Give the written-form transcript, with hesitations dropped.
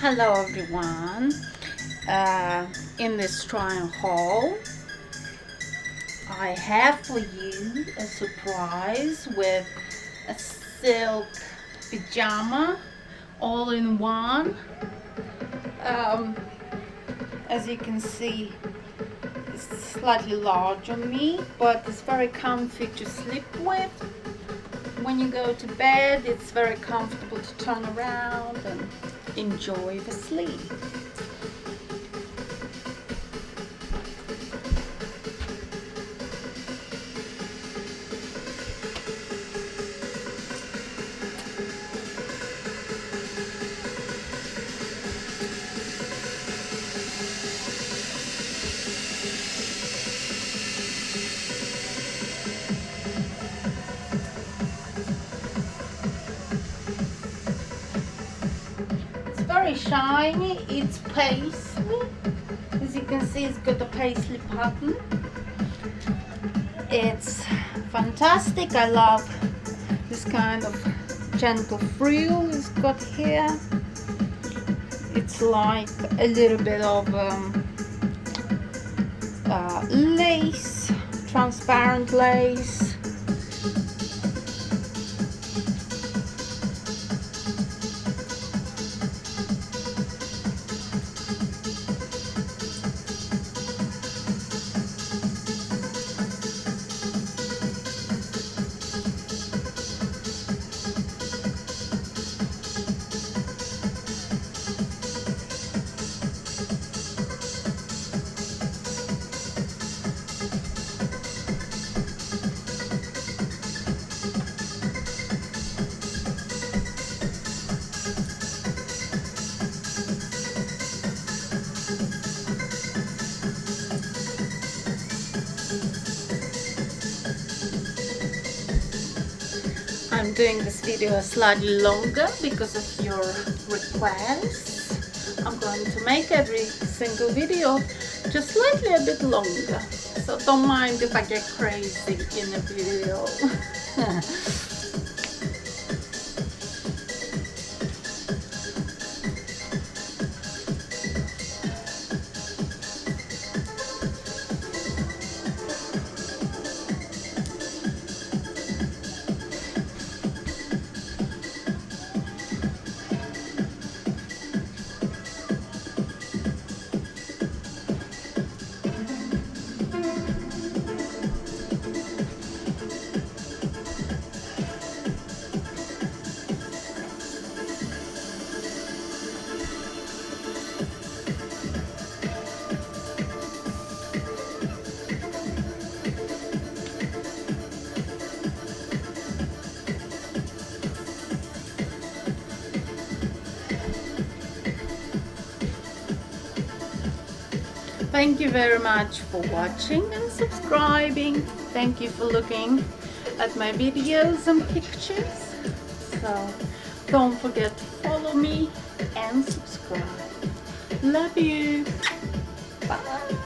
Hello everyone. In this try-on haul, I have for you a surprise with a silk pyjama all in one. As you can see, it's slightly large on me, but it's very comfy to sleep with. When you go to bed, it's very comfortable to turn around and enjoy the sleep. Very shiny, it's paisley. As you can see, it's got a paisley pattern. It's fantastic. I love this kind of gentle frill it's got here. It's like a little bit of lace, transparent lace. I'm doing this video slightly longer because of your requests. I'm going to make every single video just slightly a bit longer, so don't mind if I get crazy in a video. Thank you very much for watching and subscribing. Thank you for looking at my videos and pictures. So don't forget to follow me and subscribe. Love you. Bye.